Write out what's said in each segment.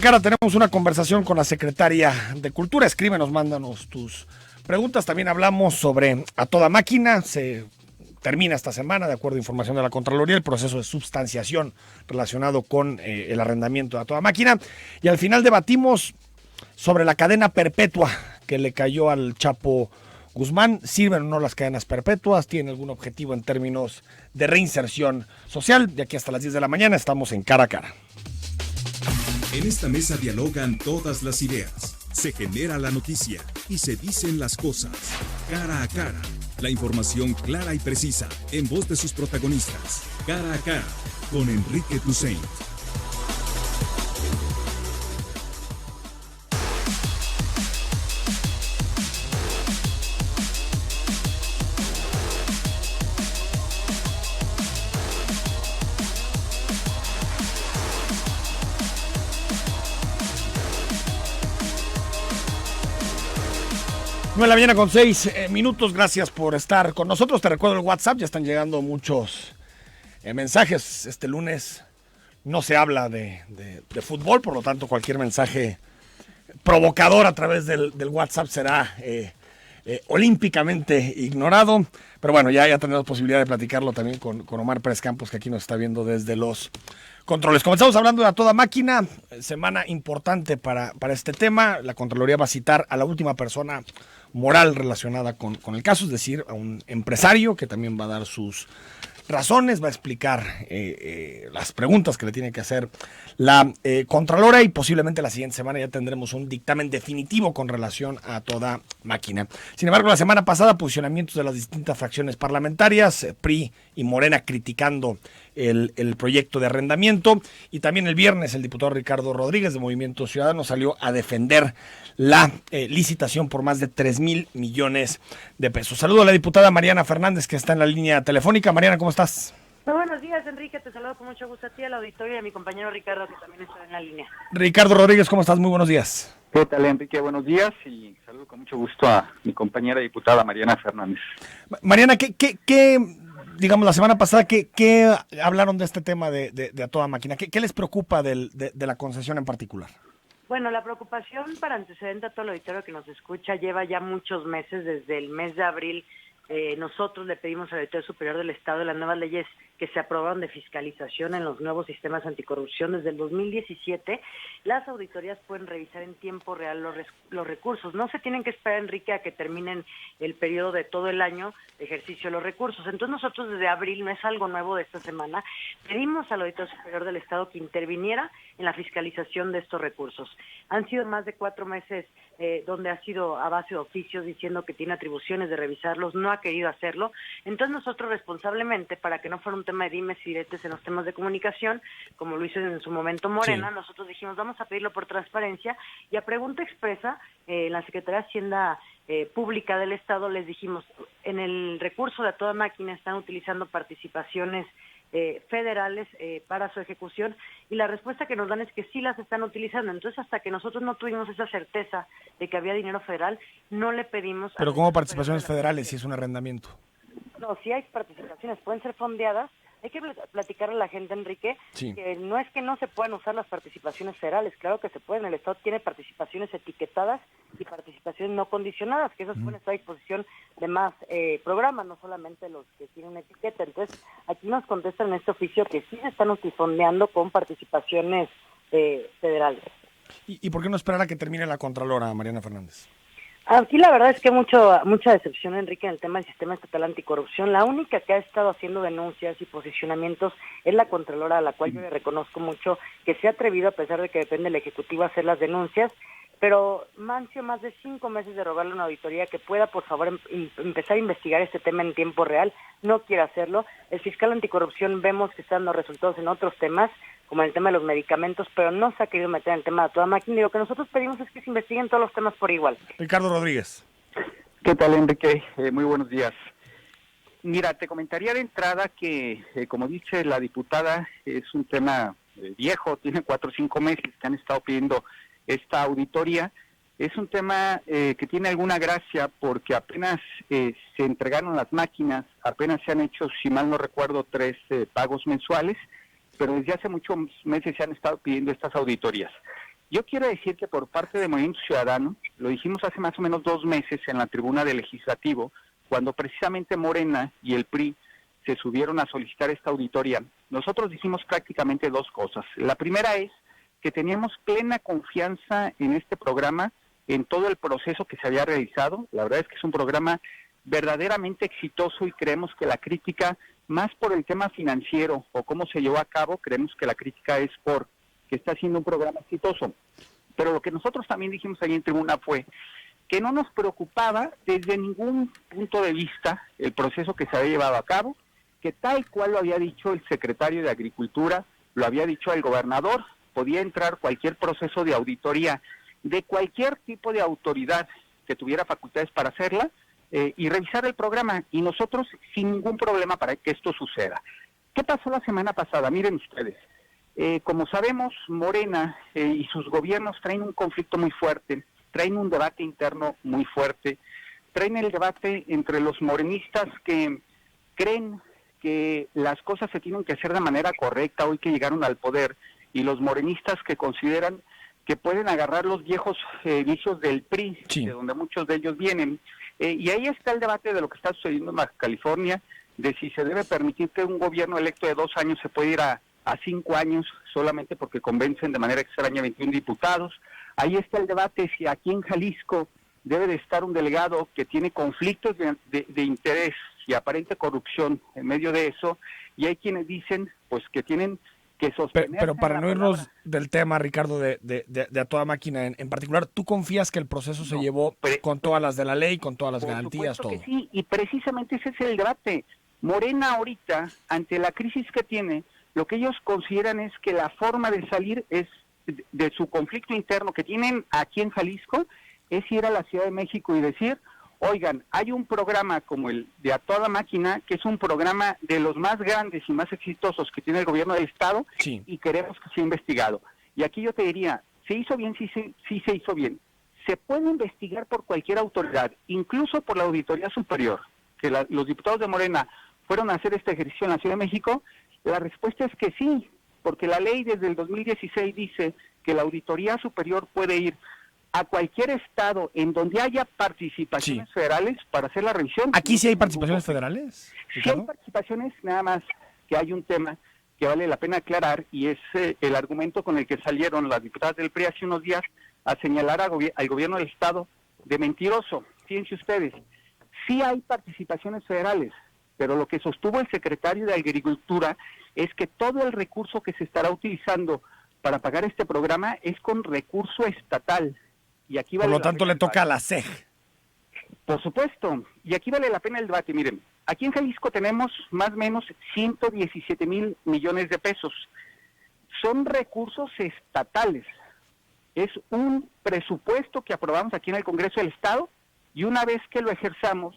Cara, tenemos una conversación con la secretaria de Cultura. Escríbenos, mándanos tus preguntas. También hablamos sobre A Toda Máquina. Se termina esta semana, de acuerdo a información de la Contraloría, el proceso de substanciación relacionado con el arrendamiento de A Toda Máquina. Y al final debatimos sobre la cadena perpetua que le cayó al Chapo Guzmán. ¿Sirven o no las cadenas perpetuas? ¿Tiene algún objetivo en términos de reinserción social? De aquí hasta las 10 de la mañana estamos en Cara a Cara. En esta mesa dialogan todas las ideas, se genera la noticia y se dicen las cosas. Cara a Cara, la información clara y precisa en voz de sus protagonistas. Cara a Cara, con Enrique Tusain. De la mañana con 6 minutos, gracias por estar con nosotros. Te recuerdo el WhatsApp, ya están llegando muchos mensajes. Este lunes no se habla de fútbol, por lo tanto cualquier mensaje provocador a través del WhatsApp será olímpicamente ignorado. Pero bueno, ya tenemos posibilidad de platicarlo también con Omar Pérez Campos, que aquí nos está viendo desde los controles. Comenzamos hablando de A Toda Máquina, semana importante para este tema. La Contraloría va a citar a la última persona moral relacionada con el caso, es decir, a un empresario que también va a dar sus razones, va a explicar las preguntas que le tiene que hacer la Contralora, y posiblemente la siguiente semana ya tendremos un dictamen definitivo con relación a Toda Máquina. Sin embargo, la semana pasada, posicionamientos de las distintas fracciones parlamentarias, PRI y Morena criticando el proyecto de arrendamiento, y también el viernes el diputado Ricardo Rodríguez de Movimiento Ciudadano salió a defender la licitación por más de 3,000 millones de pesos. Saludo a la diputada Mariana Fernández, que está en la línea telefónica. Mariana, ¿cómo estás? Muy buenos días, Enrique, te saludo con mucho gusto a ti, al auditorio, y a mi compañero Ricardo, que también está en la línea. Ricardo Rodríguez, ¿cómo estás? Muy buenos días. ¿Qué tal, Enrique? Buenos días, y saludo con mucho gusto a mi compañera diputada Mariana Fernández. Mariana, ¿qué digamos, la semana pasada, ¿qué hablaron de este tema de A Toda Máquina? ¿Qué les preocupa de la concesión en particular? Bueno, la preocupación, para antecedente a todo el auditorio que nos escucha, lleva ya muchos meses. Desde el mes de abril nosotros le pedimos al Auditorio Superior del Estado las nuevas leyes que se aprobaron de fiscalización en los nuevos sistemas anticorrupción. Desde el 2017, las auditorías pueden revisar en tiempo real los recursos. No se tienen que esperar, Enrique, a que terminen el periodo de todo el año de ejercicio de los recursos. Entonces nosotros desde abril, no es algo nuevo de esta semana, pedimos al Auditorio Superior del Estado que interviniera en la fiscalización de estos recursos. Han sido más de 4 meses donde ha sido a base de oficios diciendo que tiene atribuciones de revisarlos, no ha querido hacerlo. Entonces nosotros responsablemente, para que no fuera un tema de dimes y diretes en los temas de comunicación, como lo hizo en su momento Morena, sí, nosotros dijimos vamos a pedirlo por transparencia, y a pregunta expresa la Secretaría de Hacienda Pública del Estado les dijimos, en el recurso de A Toda Máquina están utilizando participaciones federales para su ejecución, y la respuesta que nos dan es que sí las están utilizando. Entonces, hasta que nosotros no tuvimos esa certeza de que había dinero federal, no le pedimos... ¿Pero cómo participaciones federales si es un arrendamiento? No, sí hay participaciones, pueden ser fondeadas. Hay que platicarle a la gente, Enrique, sí, que no es que no se puedan usar las participaciones federales, claro que se pueden. El Estado tiene participaciones etiquetadas y participaciones no condicionadas, que esas pueden estar a disposición de más programas, no solamente los que tienen etiqueta. Entonces, aquí nos contestan en este oficio que sí se están fondeando con participaciones federales. ¿Y por qué no esperar a que termine la Contralora, Mariana Fernández? Aquí la verdad es que mucha decepción, Enrique, en el tema del sistema estatal anticorrupción. La única que ha estado haciendo denuncias y posicionamientos es la Contralora, a la cual yo le reconozco mucho que se ha atrevido, a pesar de que depende del Ejecutivo, a hacer las denuncias. Pero Mancio, más de 5 meses de rogarle a una auditoría que pueda, por favor, empezar a investigar este tema en tiempo real, no quiere hacerlo. El fiscal anticorrupción vemos que está dando resultados en otros temas, como en el tema de los medicamentos, pero no se ha querido meter en el tema de A Toda Máquina, y lo que nosotros pedimos es que se investiguen todos los temas por igual. Ricardo Rodríguez. ¿Qué tal, Enrique? Muy buenos días. Mira, te comentaría de entrada que, como dice la diputada, es un tema viejo, tiene 4 o 5 meses que han estado pidiendo esta auditoría. Es un tema que tiene alguna gracia porque apenas se entregaron las máquinas, apenas se han hecho, si mal no recuerdo, 3 pagos mensuales, pero desde hace muchos meses se han estado pidiendo estas auditorías. Yo quiero decir que por parte de Movimiento Ciudadano, lo dijimos hace más o menos 2 meses en la tribuna del Legislativo, cuando precisamente Morena y el PRI se subieron a solicitar esta auditoría, nosotros dijimos prácticamente 2 cosas. La primera es que teníamos plena confianza en este programa, en todo el proceso que se había realizado. La verdad es que es un programa verdaderamente exitoso y creemos que la crítica, más por el tema financiero o cómo se llevó a cabo, creemos que la crítica es por que está siendo un programa exitoso. Pero lo que nosotros también dijimos ahí en tribuna fue que no nos preocupaba desde ningún punto de vista el proceso que se había llevado a cabo, que tal cual lo había dicho el secretario de Agricultura, lo había dicho el gobernador, podía entrar cualquier proceso de auditoría de cualquier tipo de autoridad que tuviera facultades para hacerla y revisar el programa, y nosotros sin ningún problema para que esto suceda. ¿Qué pasó la semana pasada? Miren ustedes, como sabemos, Morena y sus gobiernos traen un conflicto muy fuerte, traen un debate interno muy fuerte, traen el debate entre los morenistas que creen que las cosas se tienen que hacer de manera correcta hoy que llegaron al poder, y los morenistas que consideran que pueden agarrar los viejos vicios del PRI, sí, de donde muchos de ellos vienen. Y ahí está el debate de lo que está sucediendo en Baja California, de si se debe permitir que un gobierno electo de 2 años se pueda ir a 5 años solamente porque convencen de manera extraña 21 diputados. Ahí está el debate si aquí en Jalisco debe de estar un delegado que tiene conflictos de interés y aparente corrupción en medio de eso, y hay quienes dicen pues que tienen que sostener. Pero para no irnos del tema, Ricardo, de A Toda Máquina en particular, ¿tú confías que el proceso se llevó con todas las de la ley, con todas las garantías, todo? Que sí, y precisamente ese es el debate. Morena ahorita, ante la crisis que tiene, lo que ellos consideran es que la forma de salir es de su conflicto interno que tienen aquí en Jalisco, es ir a la Ciudad de México y decir, oigan, hay un programa como el de A Toda Máquina, que es un programa de los más grandes y más exitosos que tiene el gobierno del Estado, sí, y queremos que sea investigado. Y aquí yo te diría, ¿se hizo bien? Sí se hizo bien. Se puede investigar por cualquier autoridad, incluso por la Auditoría Superior, que los diputados de Morena fueron a hacer este ejercicio en la Ciudad de México. La respuesta es que sí, porque la ley desde el 2016 dice que la Auditoría Superior puede ir a cualquier estado en donde haya participaciones federales para hacer la revisión. ¿Aquí sí hay participaciones federales, Ricardo? Sí hay participaciones, nada más que hay un tema que vale la pena aclarar, y es el argumento con el que salieron las diputadas del PRI hace unos días a señalar al gobierno del estado de mentiroso. Fíjense ustedes, sí hay participaciones federales, pero lo que sostuvo el secretario de Agricultura es que todo el recurso que se estará utilizando para pagar este programa es con recurso estatal. Y aquí vale, por lo tanto le toca a la CEG. Por supuesto, y aquí vale la pena el debate. Miren, aquí en Jalisco tenemos más o menos 117,000 millones de pesos. Son recursos estatales. Es un presupuesto que aprobamos aquí en el Congreso del Estado, y una vez que lo ejerzamos,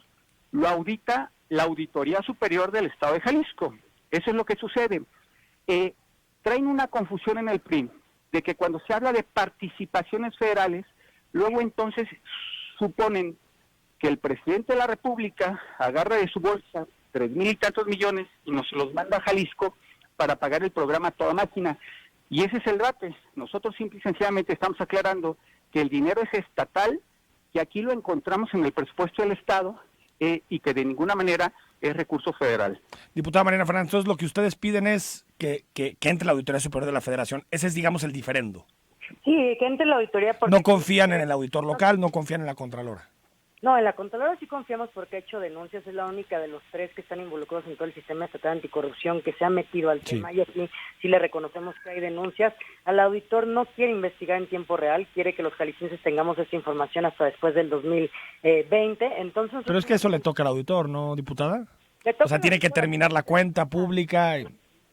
lo audita la Auditoría Superior del Estado de Jalisco. Eso es lo que sucede. Traen una confusión en el PRI, de que cuando se habla de participaciones federales, luego entonces suponen que el presidente de la República agarra de su bolsa 3,000 y tantos millones y nos los manda a Jalisco para pagar el programa Toda Máquina. Y ese es el debate. Nosotros simple y sencillamente estamos aclarando que el dinero es estatal, que aquí lo encontramos en el presupuesto del Estado y que de ninguna manera es recurso federal. Diputada Mariana Fernández, entonces lo que ustedes piden es que entre la Auditoría Superior de la Federación. Ese es, digamos, el diferendo. Sí, que entre la auditoría. Porque no confían en el auditor local, no confían en la Contralora. No, en la Contralora sí confiamos porque ha hecho denuncias, es la única de los 3 que están involucrados en todo el sistema estatal anticorrupción que se ha metido al tema, y aquí sí le reconocemos que hay denuncias. Al auditor no quiere investigar en tiempo real, quiere que los jaliscienses tengamos esta información hasta después del 2020, entonces... Pero es que eso le toca al auditor, ¿no, diputada? O sea, tiene que terminar la cuenta pública...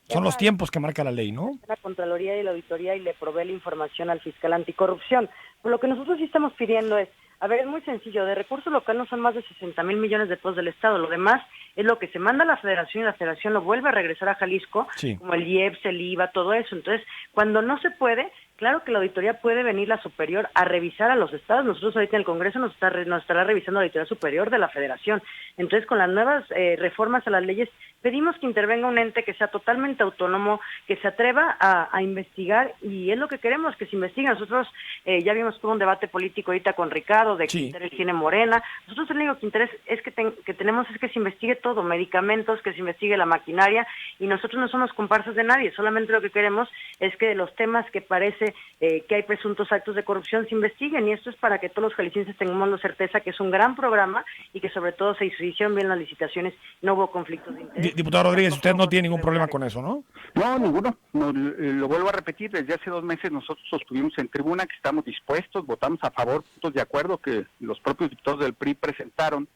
Son los tiempos que marca la ley, ¿no? La Contraloría y la Auditoría, y le provee la información al fiscal anticorrupción. Pero lo que nosotros sí estamos pidiendo es, a ver, es muy sencillo, de recurso local no son más de 60,000 millones de pesos del Estado, lo demás es lo que se manda a la Federación y la Federación lo vuelve a regresar a Jalisco, como el IEPS, el IVA, todo eso. Entonces, cuando no se puede, Claro que la auditoría puede venir la superior a revisar a los estados. Nosotros ahorita en el Congreso nos estará revisando la auditoría superior de la Federación. Entonces, con las nuevas reformas a las leyes, pedimos que intervenga un ente que sea totalmente autónomo, que se atreva a investigar, y es lo que queremos, que se investigue. Nosotros ya vimos todo un debate político ahorita con Ricardo de qué interés tiene Morena. Nosotros el único interés es que tenemos es que se investigue todo, medicamentos, que se investigue la maquinaria, y nosotros no somos comparsas de nadie. Solamente lo que queremos es que los temas que parece que hay presuntos actos de corrupción se investiguen, y esto es para que todos los jaliscienses tengamos la certeza que es un gran programa y que sobre todo se hicieron bien las licitaciones, no hubo conflictos de interés. Diputado Rodríguez, usted no tiene ningún problema con eso, ¿no? No, ninguno. No, lo vuelvo a repetir, desde hace 2 meses nosotros sostuvimos en tribuna que estamos dispuestos, votamos a favor, puntos de acuerdo que los propios diputados del PRI presentaron,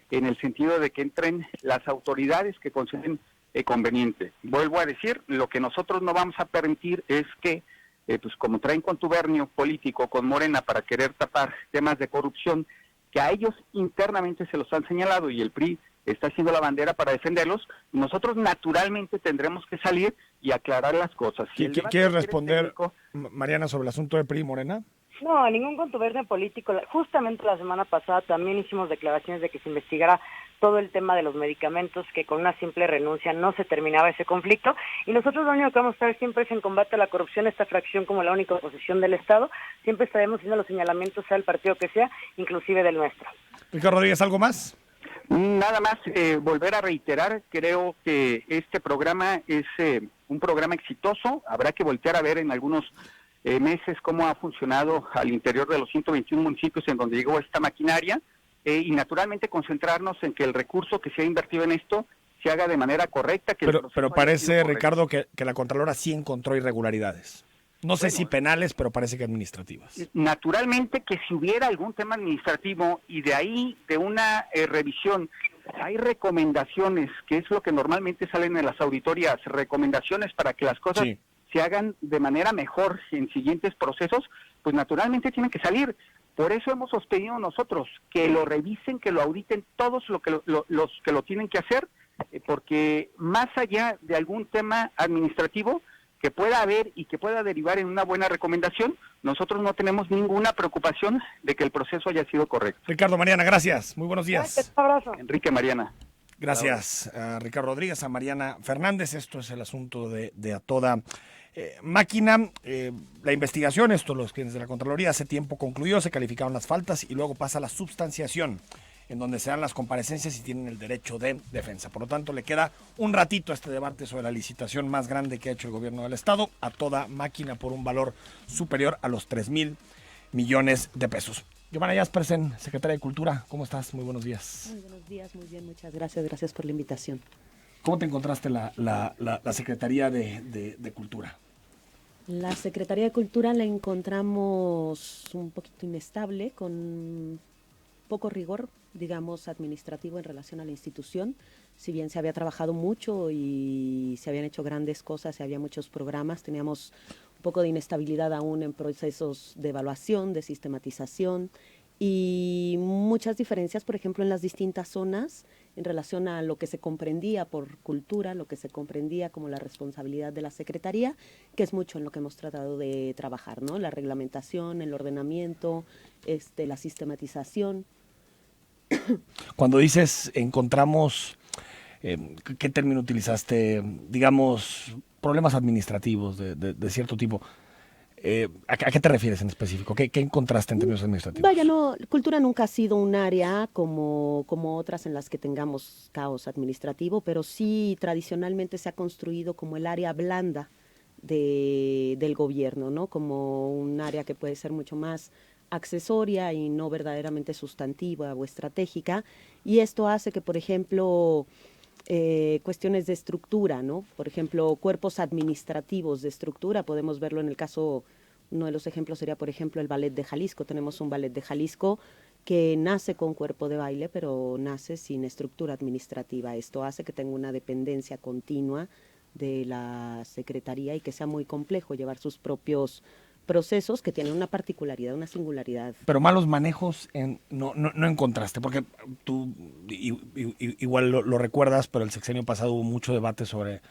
en el sentido de que entren las autoridades que consideren conveniente. Vuelvo a decir, lo que nosotros no vamos a permitir es que pues como traen contubernio político con Morena para querer tapar temas de corrupción que a ellos internamente se los han señalado y el PRI está haciendo la bandera para defenderlos, nosotros naturalmente tendremos que salir y aclarar las cosas. ¿Quieres responder, Mariana, sobre el asunto de PRI y Morena? No, ningún contubernio político. Justamente la semana pasada también hicimos declaraciones de que se investigara todo el tema de los medicamentos, que con una simple renuncia no se terminaba ese conflicto, y nosotros lo único que vamos a estar siempre es en combate a la corrupción. Esta fracción, como la única oposición del Estado, siempre estaremos haciendo los señalamientos, sea el partido que sea, inclusive del nuestro. Ricardo Rodríguez, ¿algo más? Nada más, volver a reiterar, creo que este programa es un programa exitoso. Habrá que voltear a ver en algunos meses cómo ha funcionado al interior de los 121 municipios en donde llegó esta maquinaria, y naturalmente concentrarnos en que el recurso que se ha invertido en esto se haga de manera correcta. Pero parece, Ricardo, que la Contralora sí encontró irregularidades. No sé si penales, pero parece que administrativas. Naturalmente que si hubiera algún tema administrativo y de ahí, de una revisión, hay recomendaciones, que es lo que normalmente salen en las auditorías, recomendaciones para que las cosas se hagan de manera mejor en siguientes procesos, pues naturalmente tienen que salir. Por eso hemos sostenido nosotros que lo revisen, que lo auditen todos los que lo tienen que hacer, porque más allá de algún tema administrativo que pueda haber y que pueda derivar en una buena recomendación, nosotros no tenemos ninguna preocupación de que el proceso haya sido correcto. Ricardo, Mariana, gracias. Muy buenos días. Gracias, abrazo. Enrique, Mariana. Gracias a Ricardo Rodríguez, a Mariana Fernández. Esto es el asunto de A Toda Máquina. La investigación, los quienes de la Contraloría hace tiempo concluyó, se calificaron las faltas y luego pasa la substanciación, en donde se dan las comparecencias y tienen el derecho de defensa. Por lo tanto, le queda un ratito a este debate sobre la licitación más grande que ha hecho el gobierno del Estado, A Toda Máquina, por un valor superior a los 3,000 millones de pesos. Giovanna Jaspersen, secretaria de Cultura, ¿cómo estás? Muy buenos días. Muy buenos días, muy bien, muchas gracias. Gracias por la invitación. ¿Cómo te encontraste la Secretaría de Cultura? La Secretaría de Cultura la encontramos un poquito inestable, con poco rigor, digamos, administrativo en relación a la institución. Si bien se había trabajado mucho y se habían hecho grandes cosas, y había muchos programas, teníamos un poco de inestabilidad aún en procesos de evaluación, de sistematización, y muchas diferencias, por ejemplo, en las distintas zonas en relación a lo que se comprendía por cultura, lo que se comprendía como la responsabilidad de la Secretaría, que es mucho en lo que hemos tratado de trabajar, ¿no? La reglamentación, el ordenamiento, la sistematización. Cuando dices encontramos, ¿qué término utilizaste? Digamos, problemas administrativos de cierto tipo. ¿A qué te refieres en específico? ¿Qué encontraste en términos administrativos? Vaya, no, cultura nunca ha sido un área como otras en las que tengamos caos administrativo, pero sí tradicionalmente se ha construido como el área blanda del gobierno, ¿no? Como un área que puede ser mucho más accesoria y no verdaderamente sustantiva o estratégica, y esto hace que, por ejemplo, cuestiones de estructura, ¿no? Por ejemplo, cuerpos administrativos de estructura, podemos verlo en el caso, uno de los ejemplos sería, por ejemplo, el Ballet de Jalisco. Tenemos un Ballet de Jalisco que nace con cuerpo de baile, pero nace sin estructura administrativa. Esto hace que tenga una dependencia continua de la Secretaría y que sea muy complejo llevar sus propios procesos que tienen una particularidad, una singularidad. Pero malos manejos no encontraste, porque tú igual lo recuerdas, pero el sexenio pasado hubo mucho debate sobre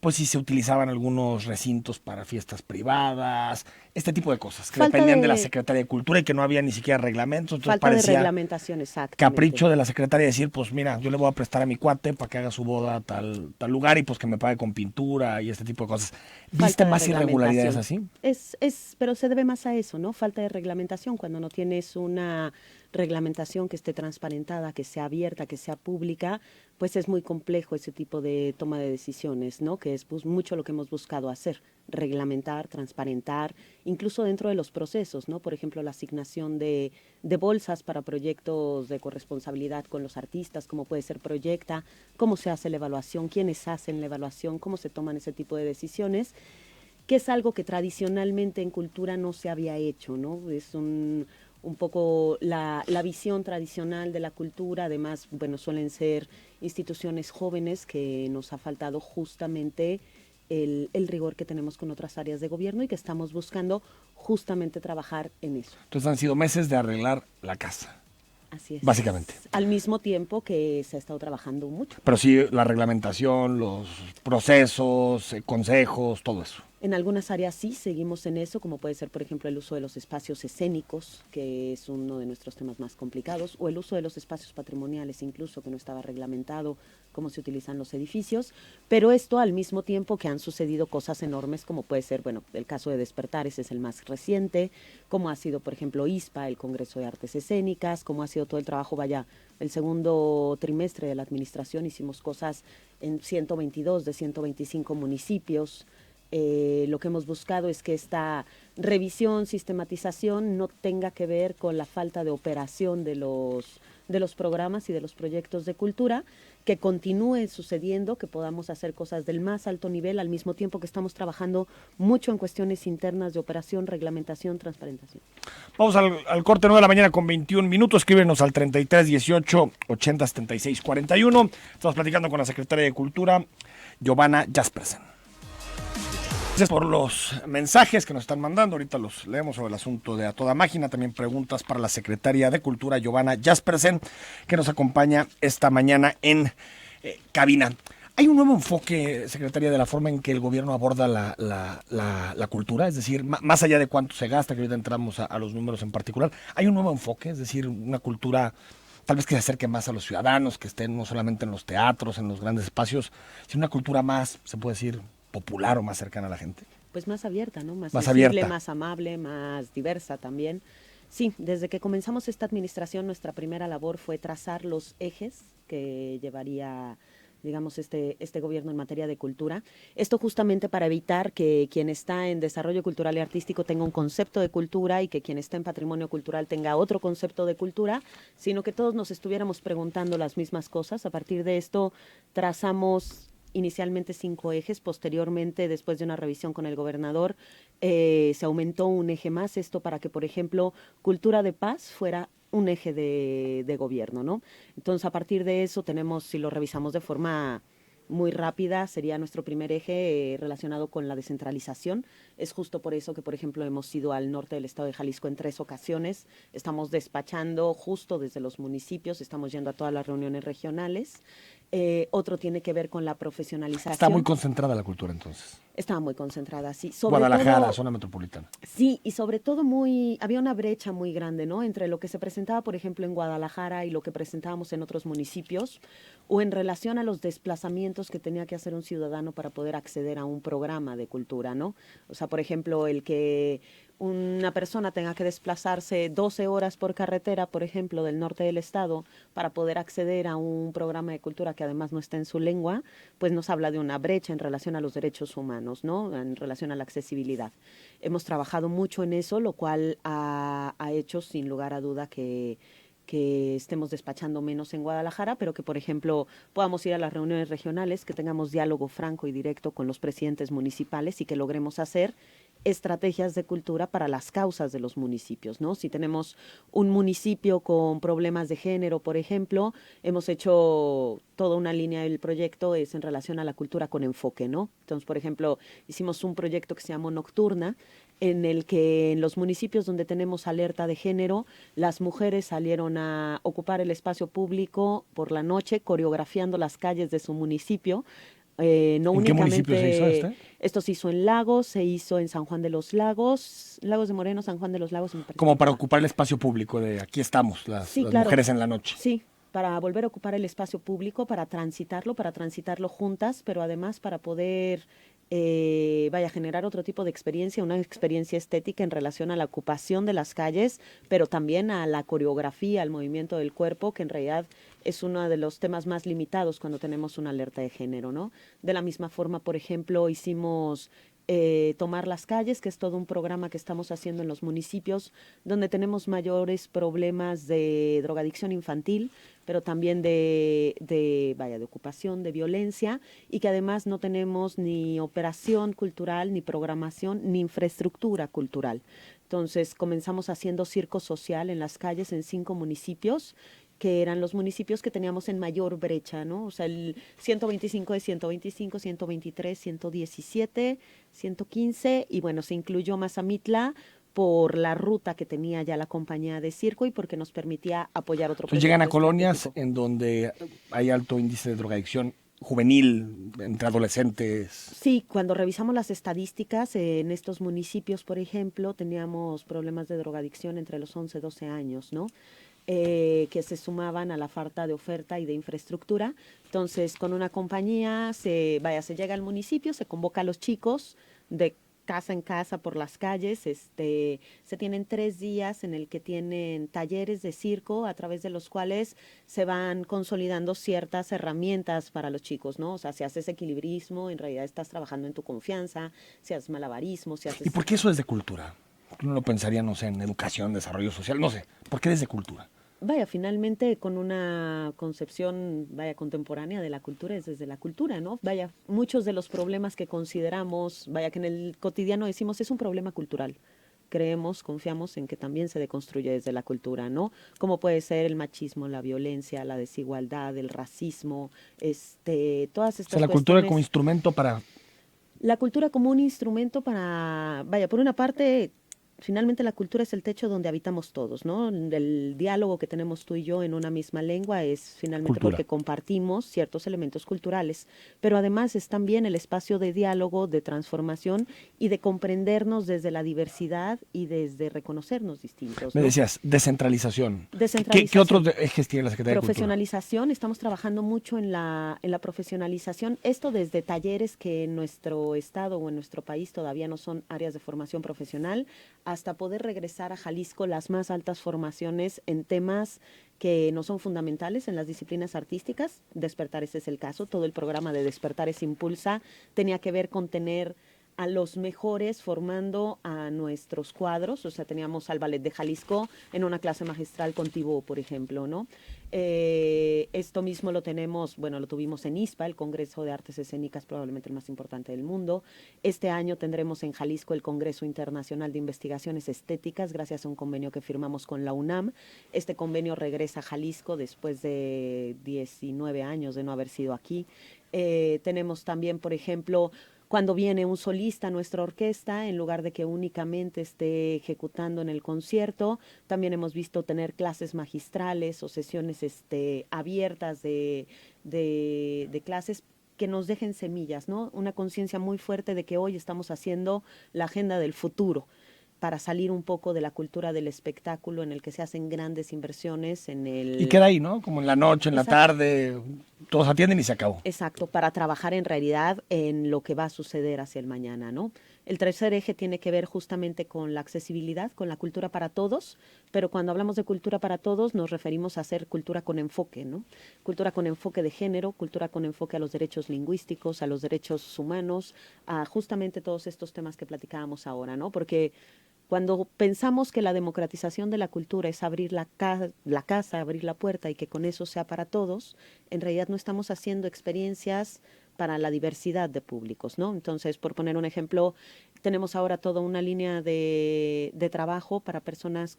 pues si se utilizaban algunos recintos para fiestas privadas, este tipo de cosas, que Falta dependían de de- la Secretaría de Cultura y que no había ni siquiera reglamentos. Entonces Falta de parecía reglamentación, exacto. capricho de la secretaria decir, pues mira, yo le voy a prestar a mi cuate para que haga su boda a tal lugar y pues que me pague con pintura y este tipo de cosas. ¿Viste Falta de más irregularidades así? reglamentación. Pero se debe más a eso, ¿no? Falta de reglamentación. Cuando no tienes una reglamentación que esté transparentada, que sea abierta, que sea pública, pues es muy complejo ese tipo de toma de decisiones, ¿no? Que es pues, mucho lo que hemos buscado hacer, reglamentar, transparentar, incluso dentro de los procesos, ¿no? Por ejemplo, la asignación de bolsas para proyectos de corresponsabilidad con los artistas, cómo puede ser Proyecta, cómo se hace la evaluación, quiénes hacen la evaluación, cómo se toman ese tipo de decisiones, que es algo que tradicionalmente en cultura no se había hecho, ¿no? Es un poco la visión tradicional de la cultura, además, bueno, suelen ser instituciones jóvenes que nos ha faltado justamente el rigor que tenemos con otras áreas de gobierno y que estamos buscando justamente trabajar en eso. Entonces han sido meses de arreglar la casa, Así es. básicamente. Al mismo tiempo que se ha estado trabajando mucho. Pero sí, la reglamentación, los procesos, consejos, todo eso. En algunas áreas sí seguimos en eso, como puede ser, por ejemplo, el uso de los espacios escénicos, que es uno de nuestros temas más complicados, o el uso de los espacios patrimoniales, incluso, que no estaba reglamentado, cómo se utilizan los edificios. Pero esto al mismo tiempo que han sucedido cosas enormes, como puede ser, bueno, el caso de Despertar, ese es el más reciente, como ha sido, por ejemplo, ISPA, el Congreso de Artes Escénicas, como ha sido todo el trabajo, vaya, el segundo trimestre de la administración hicimos cosas en 122 de 125 municipios. Lo que hemos buscado es que esta revisión, sistematización no tenga que ver con la falta de operación de los programas y de los proyectos de cultura, que continúe sucediendo, que podamos hacer cosas del más alto nivel al mismo tiempo que estamos trabajando mucho en cuestiones internas de operación, reglamentación, transparentación. Vamos al corte 9 de la mañana con 21 minutos. Escríbenos al 33 18 80 76 41. Estamos platicando con la secretaria de Cultura, Giovanna Jaspersen. Gracias por los mensajes que nos están mandando. Ahorita los leemos sobre el asunto de A Toda Máquina. También preguntas para la secretaria de Cultura, Giovanna Jaspersen, que nos acompaña esta mañana en cabina. ¿Hay un nuevo enfoque, secretaria, de la forma en que el gobierno aborda la cultura? Es decir, más allá de cuánto se gasta, que ahorita entramos a los números en particular, ¿hay un nuevo enfoque? Es decir, una cultura tal vez que se acerque más a los ciudadanos, que estén no solamente en los teatros, en los grandes espacios, sino una cultura más, se puede decir, popular o más cercana a la gente. Pues más abierta, ¿no? Más sensible, abierta, más amable, más diversa también. Sí, desde que comenzamos esta administración, nuestra primera labor fue trazar los ejes que llevaría, digamos, este gobierno en materia de cultura. Esto justamente para evitar que quien está en desarrollo cultural y artístico tenga un concepto de cultura y que quien está en patrimonio cultural tenga otro concepto de cultura, sino que todos nos estuviéramos preguntando las mismas cosas. A partir de esto trazamos inicialmente 5 ejes, posteriormente, después de una revisión con el gobernador, se aumentó un eje más, esto para que, por ejemplo, cultura de paz fuera un eje de gobierno, ¿no? Entonces, a partir de eso tenemos, si lo revisamos de forma muy rápida, sería nuestro primer eje relacionado con la descentralización. Es justo por eso que, por ejemplo, hemos ido al norte del estado de Jalisco en 3 ocasiones. Estamos despachando justo desde los municipios, estamos yendo a todas las reuniones regionales. Otro tiene que ver con la profesionalización. Está muy concentrada la cultura, entonces. Estaba muy concentrada, sí. Guadalajara, zona metropolitana. Sí, y sobre todo había una brecha muy grande, ¿no? Entre lo que se presentaba, por ejemplo, en Guadalajara y lo que presentábamos en otros municipios, o en relación a los desplazamientos que tenía que hacer un ciudadano para poder acceder a un programa de cultura, ¿no? O sea, por ejemplo, el que una persona tenga que desplazarse 12 horas por carretera, por ejemplo, del norte del estado, para poder acceder a un programa de cultura que además no está en su lengua, pues nos habla de una brecha en relación a los derechos humanos, ¿no? En relación a la accesibilidad. Hemos trabajado mucho en eso, lo cual ha hecho, sin lugar a duda, que estemos despachando menos en Guadalajara, pero que, por ejemplo, podamos ir a las reuniones regionales, que tengamos diálogo franco y directo con los presidentes municipales y que logremos hacer estrategias de cultura para las causas de los municipios, ¿no? Si tenemos un municipio con problemas de género, por ejemplo, hemos hecho toda una línea del proyecto es en relación a la cultura con enfoque, ¿no? Entonces, por ejemplo, hicimos un proyecto que se llamó Nocturna, en el que en los municipios donde tenemos alerta de género, las mujeres salieron a ocupar el espacio público por la noche, coreografiando las calles de su municipio, No ¿En qué únicamente, municipio se hizo esto se hizo en Lagos, se hizo en San Juan de los Lagos, Lagos de Moreno, San Juan de los Lagos. Me parece Como que para está. ocupar el espacio público de aquí estamos, Sí, las claro. mujeres en la noche. Sí, para volver a ocupar el espacio público, para transitarlo juntas, pero además para poder, generar otro tipo de experiencia, una experiencia estética en relación a la ocupación de las calles, pero también a la coreografía, al movimiento del cuerpo, que en realidad es uno de los temas más limitados cuando tenemos una alerta de género, ¿no? De la misma forma, por ejemplo, hicimos Tomar las calles, que es todo un programa que estamos haciendo en los municipios donde tenemos mayores problemas de drogadicción infantil, pero también de ocupación, de violencia, y que además no tenemos ni operación cultural, ni programación, ni infraestructura cultural. Entonces comenzamos haciendo circo social en las calles en 5 municipios, que eran los municipios que teníamos en mayor brecha, ¿no? O sea, el 125 de 125, 123, 117, 115, y bueno, se incluyó Mazamitla por la ruta que tenía ya la compañía de circo y porque nos permitía apoyar otro Entonces llegan a proyecto colonias estratégico. en donde hay alto índice de drogadicción juvenil, entre adolescentes. Sí, cuando revisamos las estadísticas, en estos municipios, por ejemplo, teníamos problemas de drogadicción entre los 11 y 12 años, ¿no? Que se sumaban a la falta de oferta y de infraestructura. Entonces, con una compañía se llega al municipio, se convoca a los chicos de casa en casa por las calles, se tienen 3 días en el que tienen talleres de circo a través de los cuales se van consolidando ciertas herramientas para los chicos, ¿no? O sea, si haces equilibrismo, en realidad estás trabajando en tu confianza, si haces malabarismo, si haces... ¿Y por qué eso es de cultura? Uno lo pensaría, no sé, en educación, desarrollo social, no sé. ¿Por qué desde cultura? Finalmente con una concepción, contemporánea de la cultura es desde la cultura, ¿no? Muchos de los problemas que consideramos, que en el cotidiano decimos es un problema cultural. Creemos, confiamos en que también se deconstruye desde la cultura, ¿no? Como puede ser el machismo, la violencia, la desigualdad, el racismo, todas O estas sea, la cultura como cuestiones. instrumento para... La cultura como un instrumento para, por una parte, finalmente la cultura es el techo donde habitamos todos, ¿no? El diálogo que tenemos tú y yo en una misma lengua es finalmente Cultura. porque compartimos ciertos elementos culturales, pero además es también el espacio de diálogo, de transformación y de comprendernos desde la diversidad y desde reconocernos distintos, Me ¿no? decías, descentralización. Descentralización. ¿Qué otros ejes tiene la Secretaría de Cultura? Profesionalización, estamos trabajando mucho en la profesionalización, esto desde talleres que en nuestro estado o en nuestro país todavía no son áreas de formación profesional, hasta poder regresar a Jalisco las más altas formaciones en temas que no son fundamentales en las disciplinas artísticas. Despertares es el caso, todo el programa de Despertares Impulsa tenía que ver con tener a los mejores formando a nuestros cuadros, o sea, teníamos al Ballet de Jalisco en una clase magistral con Tibó, por ejemplo, ¿no? Esto mismo lo tuvimos en ISPA, el Congreso de Artes Escénicas, probablemente el más importante del mundo. Este año tendremos en Jalisco el Congreso Internacional de Investigaciones Estéticas, gracias a un convenio que firmamos con la UNAM. Este convenio regresa a Jalisco después de 19 años de no haber sido aquí. Tenemos también, por ejemplo, cuando viene un solista a nuestra orquesta, en lugar de que únicamente esté ejecutando en el concierto, también hemos visto tener clases magistrales o sesiones abiertas de clases que nos dejen semillas, ¿no? Una conciencia muy fuerte de que hoy estamos haciendo la agenda del futuro, para salir un poco de la cultura del espectáculo en el que se hacen grandes inversiones en el... Y queda ahí, ¿no? Como en la noche, en la Exacto. tarde, todos atienden y se acabó. Exacto, para trabajar en realidad en lo que va a suceder hacia el mañana, ¿no? El tercer eje tiene que ver justamente con la accesibilidad, con la cultura para todos, pero cuando hablamos de cultura para todos nos referimos a hacer cultura con enfoque, ¿no? Cultura con enfoque de género, cultura con enfoque a los derechos lingüísticos, a los derechos humanos, a justamente todos estos temas que platicábamos ahora, ¿no? Porque cuando pensamos que la democratización de la cultura es abrir la casa, abrir la puerta y que con eso sea para todos, en realidad no estamos haciendo experiencias para la diversidad de públicos, ¿no? Entonces, por poner un ejemplo, tenemos ahora toda una línea de trabajo para personas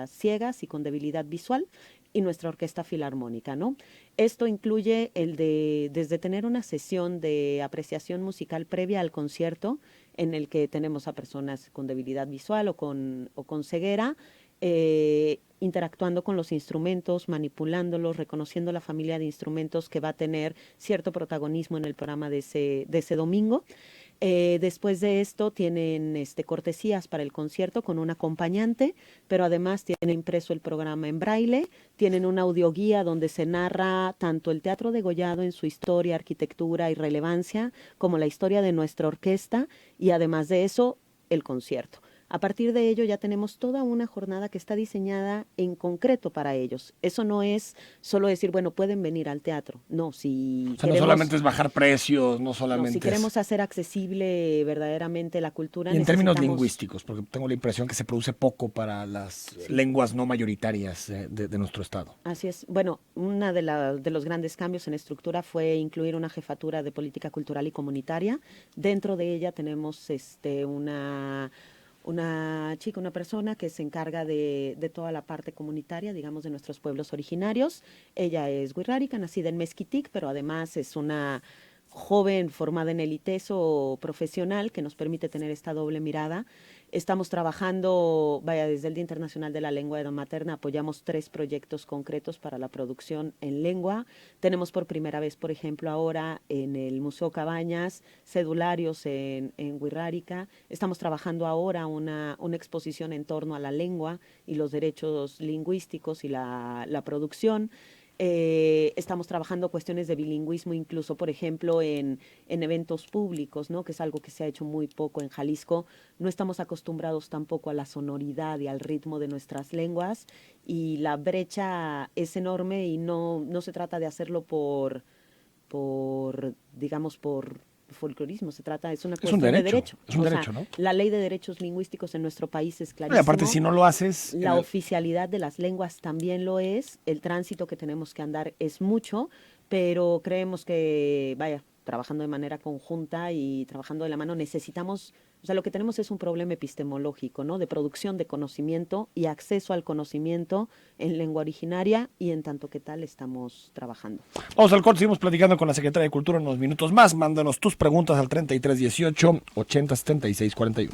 ciegas y con debilidad visual y nuestra orquesta filarmónica, ¿no? Esto incluye desde tener una sesión de apreciación musical previa al concierto, en el que tenemos a personas con debilidad visual o con ceguera, interactuando con los instrumentos, manipulándolos, reconociendo la familia de instrumentos que va a tener cierto protagonismo en el programa de ese domingo. Después de esto tienen cortesías para el concierto con un acompañante, pero además tienen impreso el programa en braille, tienen una audioguía donde se narra tanto el Teatro Degollado en su historia, arquitectura y relevancia, como la historia de nuestra orquesta, y además de eso, el concierto. A partir de ello ya tenemos toda una jornada que está diseñada en concreto para ellos. Eso no es solo decir, bueno, pueden venir al teatro. No, si o sea, queremos, no solamente es bajar precios, no solamente si queremos hacer accesible verdaderamente la cultura. Y en términos lingüísticos, porque tengo la impresión que se produce poco para las lenguas no mayoritarias de nuestro estado. Así es. Bueno, uno de los grandes cambios en estructura fue incluir una jefatura de política cultural y comunitaria. Dentro de ella tenemos una chica, una persona que se encarga de toda la parte comunitaria, digamos, de nuestros pueblos originarios. Ella es wixárika, nacida en Mezquitic, pero además es una joven formada en el ITESO profesional que nos permite tener esta doble mirada. Estamos trabajando, desde el Día Internacional de la Lengua Materna apoyamos 3 proyectos concretos para la producción en lengua. Tenemos por primera vez, por ejemplo, ahora en el Museo Cabañas, cedularios en wixárika. Estamos trabajando ahora una exposición en torno a la lengua y los derechos lingüísticos y la producción. Estamos trabajando cuestiones de bilingüismo, incluso, por ejemplo, en eventos públicos, ¿no? Que es algo que se ha hecho muy poco en Jalisco. No estamos acostumbrados tampoco a la sonoridad y al ritmo de nuestras lenguas, y la brecha es enorme, y no se trata de hacerlo por folclorismo, es una cuestión de derecho. Es un derecho, ¿no? La ley de derechos lingüísticos en nuestro país es clarísima. Y aparte, si no lo haces... La oficialidad de las lenguas también lo es, el tránsito que tenemos que andar es mucho, pero creemos que, trabajando de manera conjunta y trabajando de la mano, necesitamos... O sea, lo que tenemos es un problema epistemológico, ¿no? De producción de conocimiento y acceso al conocimiento en lengua originaria, y en tanto que tal estamos trabajando. Vamos al corte, seguimos platicando con la Secretaria de Cultura en unos minutos más. Mándanos tus preguntas al 3318 8076 41.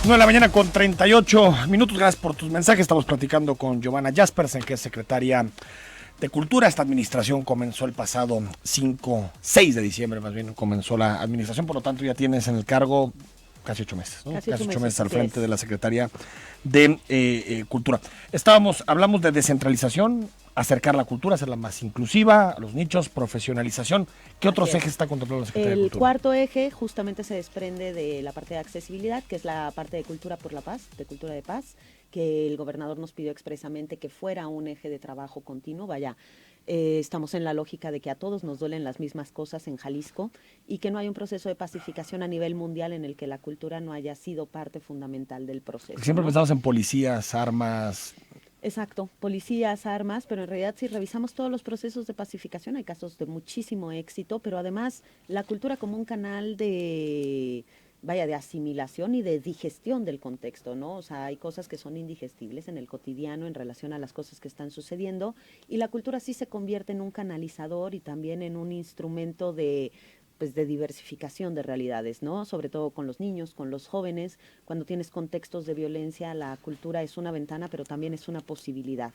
De la mañana con 38 minutos. Gracias por tus mensajes. Estamos platicando con Giovanna Jaspersen, que es secretaria de Cultura. Esta administración comenzó el pasado 6 de diciembre, más bien, comenzó la administración. Por lo tanto, ya tienes en el cargo casi 8 meses, ¿no? Casi 8 meses al frente de la Secretaría de Cultura. Hablamos de descentralización, acercar la cultura, hacerla más inclusiva, a los nichos, profesionalización. ¿Qué otros ejes está contemplando la Secretaría de Cultura? El cuarto eje justamente se desprende de la parte de accesibilidad, que es la parte de Cultura por la Paz, de Cultura de Paz, que el gobernador nos pidió expresamente que fuera un eje de trabajo continuo. Estamos en la lógica de que a todos nos duelen las mismas cosas en Jalisco, y que no hay un proceso de pacificación a nivel mundial en el que la cultura no haya sido parte fundamental del proceso. Siempre pensamos en policías, armas. Exacto, policías, armas, pero en realidad si revisamos todos los procesos de pacificación hay casos de muchísimo éxito, pero además la cultura como un canal de asimilación y de digestión del contexto, ¿no? O sea, hay cosas que son indigestibles en el cotidiano en relación a las cosas que están sucediendo, y la cultura sí se convierte en un canalizador y también en un instrumento de diversificación de realidades, ¿no? Sobre todo con los niños, con los jóvenes. Cuando tienes contextos de violencia, la cultura es una ventana, pero también es una posibilidad.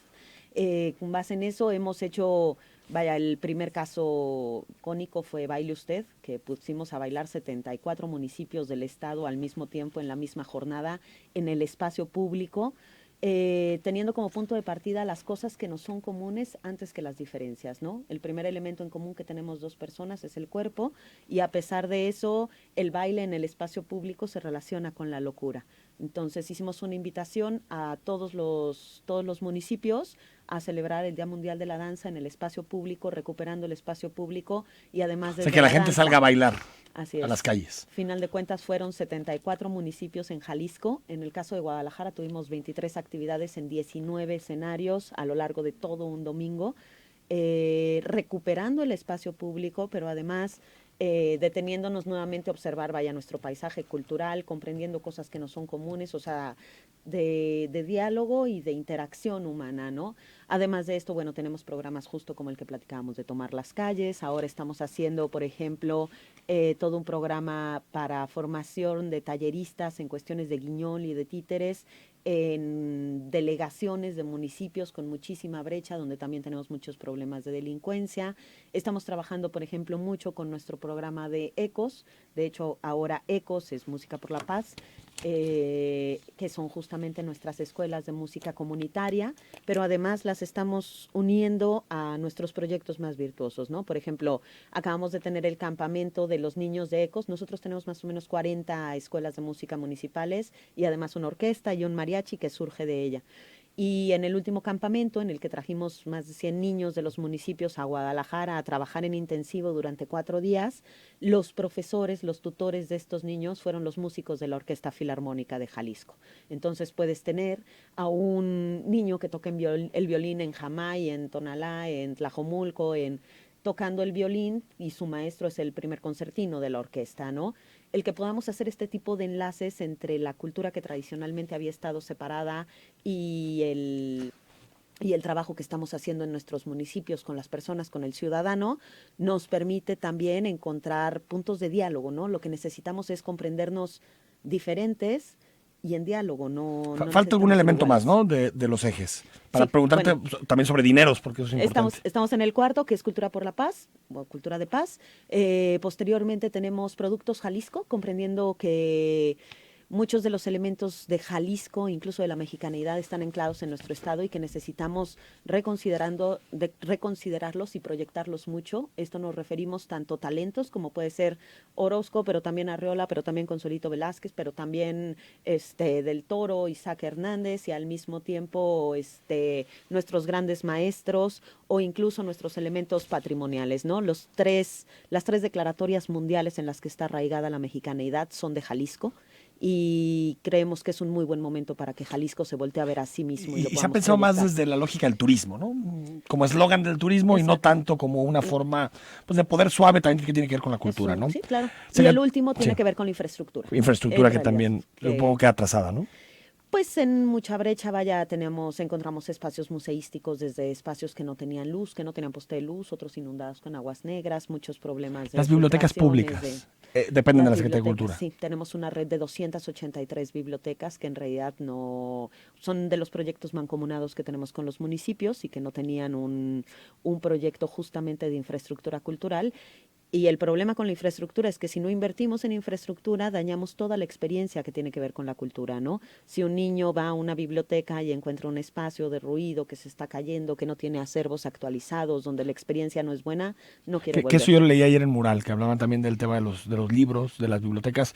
Con base en eso hemos hecho, el primer caso cónico fue Baile Usted, que pusimos a bailar 74 municipios del estado al mismo tiempo, en la misma jornada, en el espacio público, teniendo como punto de partida las cosas que nos son comunes antes que las diferencias, ¿no? El primer elemento en común que tenemos 2 personas es el cuerpo, y a pesar de eso, el baile en el espacio público se relaciona con la locura. Entonces hicimos una invitación a todos los municipios a celebrar el Día Mundial de la Danza en el espacio público, recuperando el espacio público, y además de... O sea, que la gente salga a bailar. Así es. A las calles. Final de cuentas fueron 74 municipios en Jalisco. En el caso de Guadalajara tuvimos 23 actividades en 19 escenarios a lo largo de todo un domingo, recuperando el espacio público, pero además deteniéndonos nuevamente a observar, vaya, nuestro paisaje cultural, comprendiendo cosas que no son comunes, o sea, de diálogo y de interacción humana, ¿no? Además de esto, bueno, tenemos programas justo como el que platicábamos de tomar las calles. Ahora estamos haciendo, por ejemplo, todo un programa para formación de talleristas en cuestiones de guiñol y de títeres en delegaciones de municipios con muchísima brecha, donde también tenemos muchos problemas de delincuencia. Estamos trabajando, por ejemplo, mucho con nuestro programa de ECOS. De hecho, ahora ECOS es Música por la Paz, que son justamente nuestras escuelas de música comunitaria, pero además las estamos uniendo a nuestros proyectos más virtuosos, ¿no? Por ejemplo, acabamos de tener el campamento de los niños de ECOS. Nosotros tenemos más o menos 40 escuelas de música municipales y además una orquesta y un mariachi que surge de ella. Y en el último campamento, en el que trajimos más de 100 niños de los municipios a Guadalajara a trabajar en intensivo durante 4 días, los profesores, los tutores de estos niños fueron los músicos de la Orquesta Filarmónica de Jalisco. Entonces puedes tener a un niño que toca el violín en Jamay, en Tonalá, en Tlajomulco, tocando el violín, y su maestro es el primer concertino de la orquesta, ¿no? El que podamos hacer este tipo de enlaces entre la cultura que tradicionalmente había estado separada y el trabajo que estamos haciendo en nuestros municipios con las personas, con el ciudadano, nos permite también encontrar puntos de diálogo, ¿no? Lo que necesitamos es comprendernos diferentes y en diálogo, no Falta algún elemento iguales. más, ¿no? De los ejes. Para Sí, preguntarte bueno, también sobre dineros, porque eso es importante. Estamos en el cuarto, que es Cultura por la Paz, o Cultura de Paz. Posteriormente tenemos Productos Jalisco, comprendiendo que muchos de los elementos de Jalisco, incluso de la mexicanidad, están anclados en nuestro estado y que necesitamos reconsiderarlos y proyectarlos mucho. Esto nos referimos tanto talentos como puede ser Orozco, pero también Arreola, pero también Consuelito Velázquez, pero también del Toro, Isaac Hernández, y al mismo tiempo nuestros grandes maestros o incluso nuestros elementos patrimoniales, ¿no? Las tres declaratorias mundiales en las que está arraigada la mexicanidad son de Jalisco, y creemos que es un muy buen momento para que Jalisco se voltee a ver a sí mismo. Y se ha pensado más desde la lógica del turismo, ¿no? Como eslogan del turismo. Exacto. Y no tanto como una forma pues, de poder suave también que tiene que ver con la cultura, ¿no? Sí, claro. Y el último tiene que ver con la infraestructura. Infraestructura que también supongo que atrasada, ¿no? Pues en mucha brecha, vaya, encontramos espacios museísticos, desde espacios que no tenían luz, que no tenían poste de luz, otros inundados con aguas negras, muchos problemas de las bibliotecas públicas dependen de la Secretaría de Cultura. Sí, tenemos una red de 283 bibliotecas que en realidad no son de los proyectos mancomunados que tenemos con los municipios y que no tenían un proyecto justamente de infraestructura cultural. Y el problema con la infraestructura es que si no invertimos en infraestructura, dañamos toda la experiencia que tiene que ver con la cultura, ¿no? Si un niño va a una biblioteca y encuentra un espacio de ruido que se está cayendo, que no tiene acervos actualizados, donde la experiencia no es buena, no quiere volver. Que eso yo lo leí ayer en Mural, que hablaban también del tema de los libros, de las bibliotecas,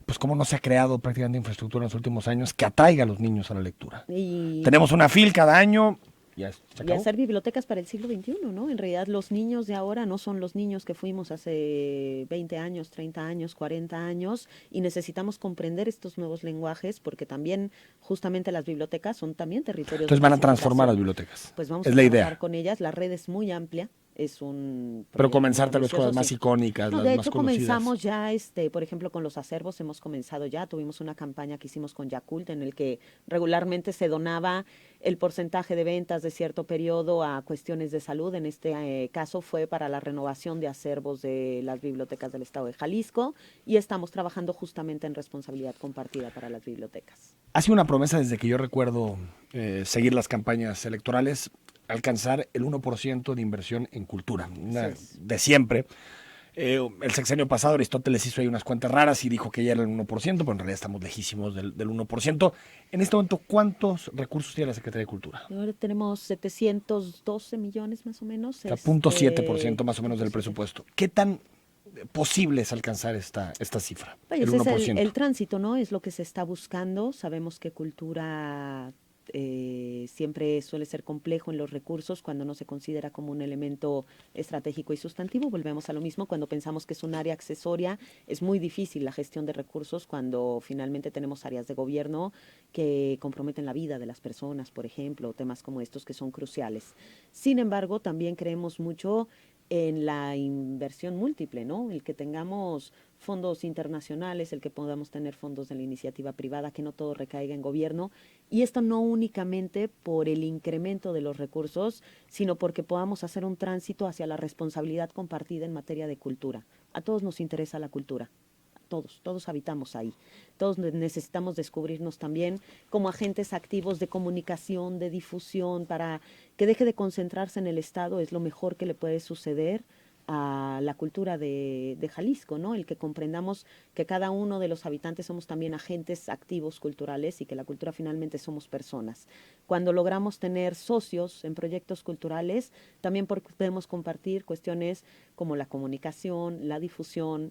pues cómo no se ha creado prácticamente infraestructura en los últimos años que atraiga a los niños a la lectura. Tenemos una FIL cada año. Y hacer bibliotecas para el siglo XXI, ¿no? En realidad los niños de ahora no son los niños que fuimos hace 20 años, 30 años, 40 años, y necesitamos comprender estos nuevos lenguajes porque también justamente las bibliotecas son también territorios. Entonces van a transformar las bibliotecas. Pues vamos a trabajar con ellas, la red es muy amplia. Pero comenzar tal vez con las más icónicas, no, las de más hecho conocidas. Comenzamos ya, por ejemplo, con los acervos hemos comenzado ya, tuvimos una campaña que hicimos con Yakult en el que regularmente se donaba el porcentaje de ventas de cierto periodo a cuestiones de salud. En este caso fue para la renovación de acervos de las bibliotecas del estado de Jalisco, y estamos trabajando justamente en responsabilidad compartida para las bibliotecas. Ha sido una promesa desde que yo recuerdo seguir las campañas electorales, alcanzar el 1% de inversión en cultura, de siempre. El sexenio pasado Aristóteles hizo ahí unas cuentas raras y dijo que ya era el 1%, pero en realidad estamos lejísimos del 1%. En este momento, ¿cuántos recursos tiene la Secretaría de Cultura? Ahora tenemos 712 millones más o menos. O sea, 0.7% más o menos del presupuesto. ¿Qué tan posible es alcanzar esta cifra? Pues el 1%. Es el tránsito, ¿no? Es lo que se está buscando. Sabemos que cultura siempre suele ser complejo en los recursos cuando no se considera como un elemento estratégico y sustantivo. Volvemos a lo mismo, cuando pensamos que es un área accesoria, es muy difícil la gestión de recursos cuando finalmente tenemos áreas de gobierno que comprometen la vida de las personas, por ejemplo, temas como estos que son cruciales. Sin embargo, también creemos mucho en la inversión múltiple, ¿no? El que tengamos fondos internacionales, el que podamos tener fondos de la iniciativa privada, que no todo recaiga en gobierno, y esto no únicamente por el incremento de los recursos, sino porque podamos hacer un tránsito hacia la responsabilidad compartida en materia de cultura. A todos nos interesa la cultura. Todos habitamos ahí. Todos necesitamos descubrirnos también como agentes activos de comunicación, de difusión, para que deje de concentrarse en el Estado. Es lo mejor que le puede suceder a la cultura de Jalisco, ¿no? El que comprendamos que cada uno de los habitantes somos también agentes activos culturales y que la cultura finalmente somos personas. Cuando logramos tener socios en proyectos culturales, también podemos compartir cuestiones como la comunicación, la difusión,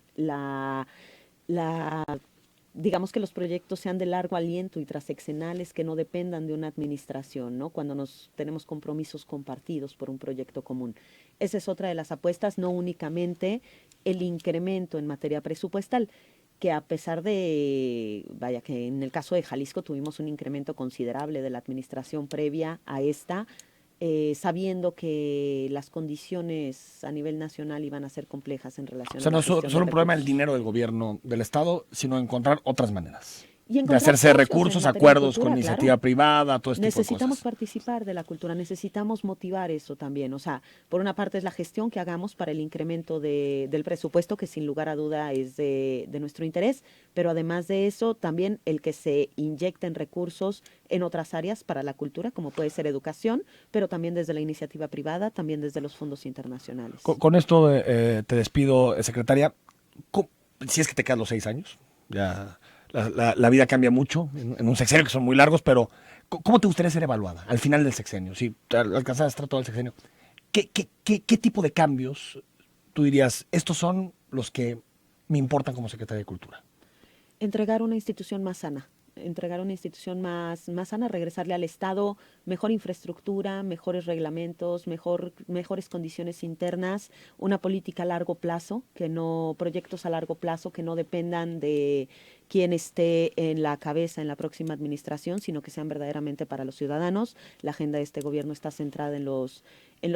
digamos que los proyectos sean de largo aliento y transeccionales, que no dependan de una administración, ¿no? Cuando tenemos compromisos compartidos por un proyecto común. Esa es otra de las apuestas, no únicamente el incremento en materia presupuestal, que a pesar de, vaya, que en el caso de Jalisco tuvimos un incremento considerable de la administración previa a esta, sabiendo que las condiciones a nivel nacional iban a ser complejas en relación O sea, a no la es solo gestión un de problema el recursos. dinero del gobierno del Estado, sino encontrar otras maneras. Y De hacerse socios recursos, en materia de acuerdos cultura, con iniciativa claro. privada, todo este tipo de Necesitamos cosas. participar de la cultura, necesitamos motivar eso también. O sea, por una parte es la gestión que hagamos para el incremento del presupuesto, que sin lugar a duda es de nuestro interés, pero además de eso, también el que se inyecten recursos en otras áreas para la cultura, como puede ser educación, pero también desde la iniciativa privada, también desde los fondos internacionales. Con esto te despido, secretaria. Si es que te quedan los 6 años, ya la vida cambia mucho en un sexenio que son muy largos, pero ¿cómo te gustaría ser evaluada al final del sexenio? Si alcanzaras a estar todo el sexenio, ¿qué tipo de cambios tú dirías, estos son los que me importan como secretaria de Cultura? Entregar una institución más sana, regresarle al Estado mejor infraestructura, mejores reglamentos, mejores condiciones internas, una política a largo plazo, proyectos a largo plazo que no dependan de quién esté en la cabeza en la próxima administración, sino que sean verdaderamente para los ciudadanos. La agenda de este gobierno está centrada en los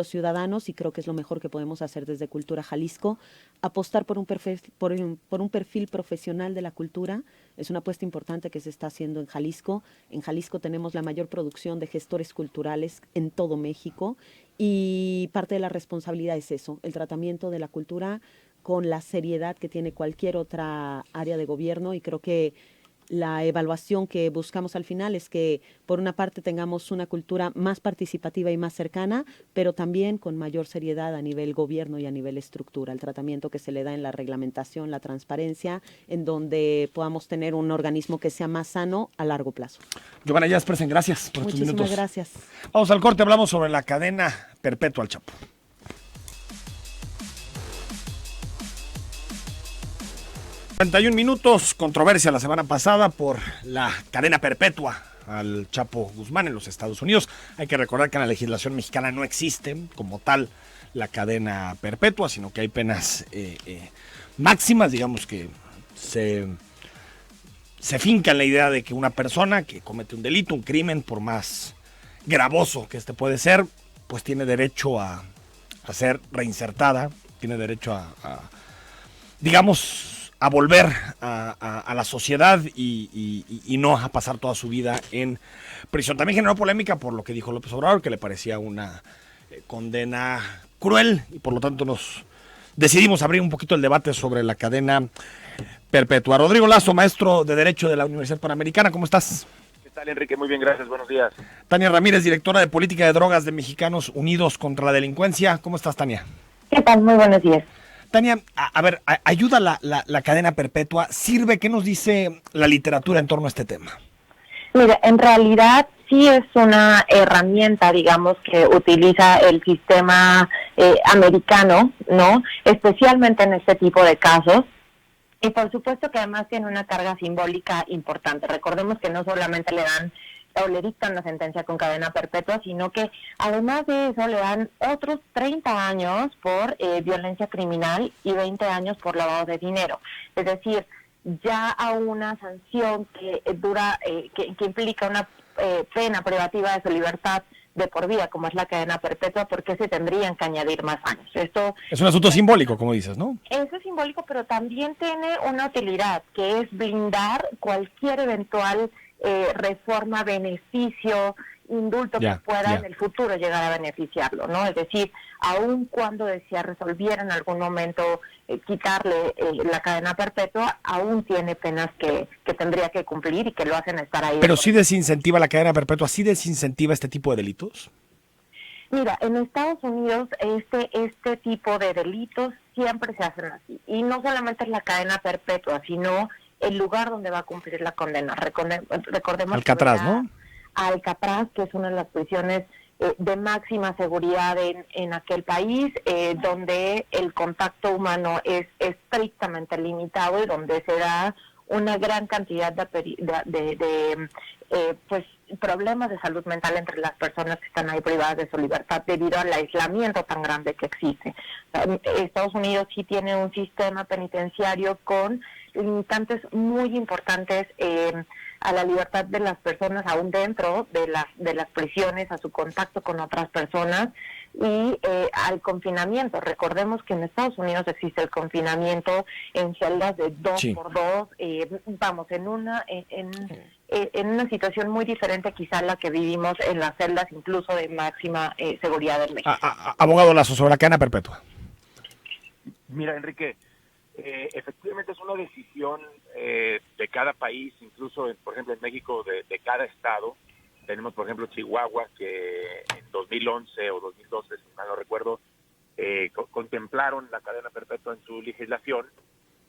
ciudadanos y creo que es lo mejor que podemos hacer desde Cultura Jalisco. Apostar por un perfil profesional de la cultura es una apuesta importante que se está haciendo en Jalisco. En Jalisco tenemos la mayor producción de gestores culturales en todo México y parte de la responsabilidad es eso, el tratamiento de la cultura con la seriedad que tiene cualquier otra área de gobierno, y creo que la evaluación que buscamos al final es que, por una parte, tengamos una cultura más participativa y más cercana, pero también con mayor seriedad a nivel gobierno y a nivel estructura, el tratamiento que se le da en la reglamentación, la transparencia, en donde podamos tener un organismo que sea más sano a largo plazo. Giovanna Jaspersen, gracias por estos minutos. Muchísimas gracias. Vamos al corte, hablamos sobre la cadena perpetua al Chapo. 41 minutos, controversia la semana pasada por la cadena perpetua al Chapo Guzmán en los Estados Unidos. Hay que recordar que en la legislación mexicana no existe como tal la cadena perpetua, sino que hay penas máximas, digamos que se finca en la idea de que una persona que comete un delito, un crimen, por más gravoso que este puede ser, pues tiene derecho a ser reinsertada, tiene derecho digamos, a volver a la sociedad y no a pasar toda su vida en prisión. También generó polémica por lo que dijo López Obrador, que le parecía una condena cruel, y por lo tanto nos decidimos abrir un poquito el debate sobre la cadena perpetua. Rodrigo Lazo, maestro de Derecho de la Universidad Panamericana, ¿cómo estás? ¿Qué tal, Enrique? Muy bien, gracias. Buenos días. Tania Ramírez, directora de Política de Drogas de Mexicanos Unidos contra la Delincuencia. ¿Cómo estás, Tania? ¿Qué tal? Muy buenos días. Tania, a ver, ayuda la cadena perpetua, ¿sirve? ¿Qué nos dice la literatura en torno a este tema? Mira, en realidad sí es una herramienta, digamos, que utiliza el sistema americano, ¿no? Especialmente en este tipo de casos. Y por supuesto que además tiene una carga simbólica importante. Recordemos que no solamente le dan o le dictan la sentencia con cadena perpetua, sino que además de eso le dan otros 30 años por violencia criminal y 20 años por lavado de dinero. Es decir, ya a una sanción que dura, que implica una pena privativa de su libertad de por vida, como es la cadena perpetua, ¿por qué se tendrían que añadir más años? Esto es un asunto simbólico, como dices, ¿no? Eso es simbólico, pero también tiene una utilidad, que es blindar cualquier eventual reforma, beneficio, indulto que pueda en el futuro llegar a beneficiarlo, ¿no? Es decir, aun cuando decía resolviera en algún momento quitarle la cadena perpetua, aún tiene penas que tendría que cumplir y que lo hacen estar ahí. Pero sí desincentiva la cadena perpetua, sí desincentiva este tipo de delitos. Mira, en Estados Unidos este tipo de delitos siempre se hacen así. Y no solamente es la cadena perpetua, sino el lugar donde va a cumplir la condena. Recordemos Alcatraz, que ¿no? Alcatraz, que es una de las prisiones de máxima seguridad en aquel país, donde el contacto humano es estrictamente limitado y donde se da una gran cantidad de pues problemas de salud mental entre las personas que están ahí privadas de su libertad debido al aislamiento tan grande que existe. Estados Unidos sí tiene un sistema penitenciario con limitantes muy importantes a la libertad de las personas aún dentro de las prisiones, a su contacto con otras personas y al confinamiento. Recordemos que en Estados Unidos existe el confinamiento en celdas de 2x2, en una situación muy diferente quizá a la que vivimos en las celdas incluso de máxima seguridad en México. Abogado Lazo, sobre la cadena perpetua. Mira, Enrique, efectivamente es una decisión de cada país, incluso, por ejemplo, en México, de cada estado. Tenemos, por ejemplo, Chihuahua, que en 2011 o 2012, si mal no recuerdo, contemplaron la cadena perpetua en su legislación,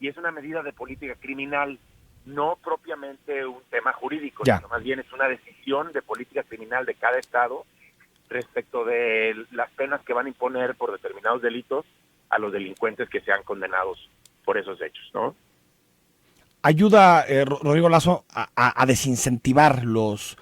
y es una medida de política criminal, no propiamente un tema jurídico, sino más bien es una decisión de política criminal de cada estado respecto de las penas que van a imponer por determinados delitos a los delincuentes que sean condenados por esos hechos, ¿no? Ayuda, Rodrigo Lazo, a desincentivar los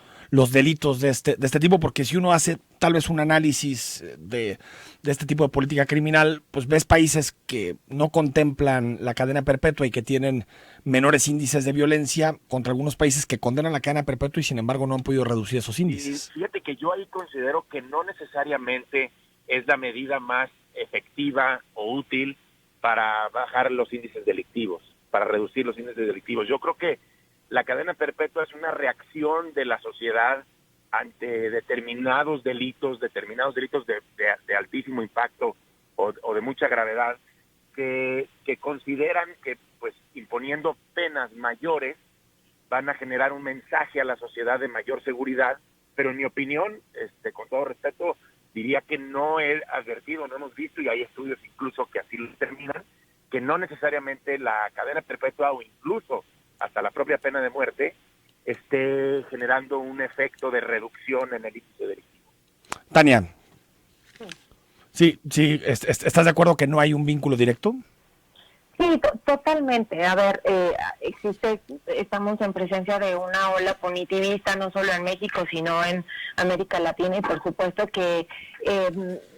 delitos de este tipo, porque si uno hace tal vez un análisis de este tipo de política criminal, pues ves países que no contemplan la cadena perpetua y que tienen menores índices de violencia contra algunos países que condenan la cadena perpetua y sin embargo no han podido reducir esos índices. Y fíjate que yo ahí considero que no necesariamente es la medida más efectiva o útil para bajar los índices delictivos, para reducir los índices delictivos. Yo creo que la cadena perpetua es una reacción de la sociedad ante determinados delitos de altísimo impacto o de mucha gravedad, que consideran que pues imponiendo penas mayores van a generar un mensaje a la sociedad de mayor seguridad, pero en mi opinión, con todo respeto, diría que no he advertido, no hemos visto, y hay estudios incluso que así lo determinan, que no necesariamente la cadena perpetua o incluso hasta la propia pena de muerte esté generando un efecto de reducción en el índice delictivo. Tania, sí, ¿estás de acuerdo que no hay un vínculo directo? Sí, totalmente. A ver, estamos en presencia de una ola punitivista, no solo en México, sino en América Latina, y por supuesto que,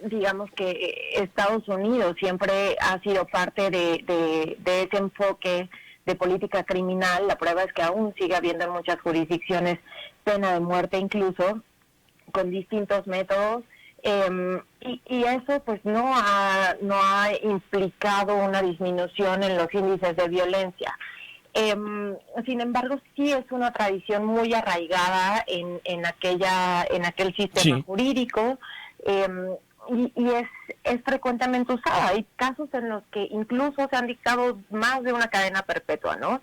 digamos que Estados Unidos siempre ha sido parte de ese enfoque de política criminal. La prueba es que aún sigue habiendo en muchas jurisdicciones pena de muerte, incluso con distintos métodos. Y eso pues no ha implicado una disminución en los índices de violencia. Sin embargo, sí es una tradición muy arraigada en aquel sistema jurídico, y es frecuentemente usada. Hay casos en los que incluso se han dictado más de una cadena perpetua, ¿no?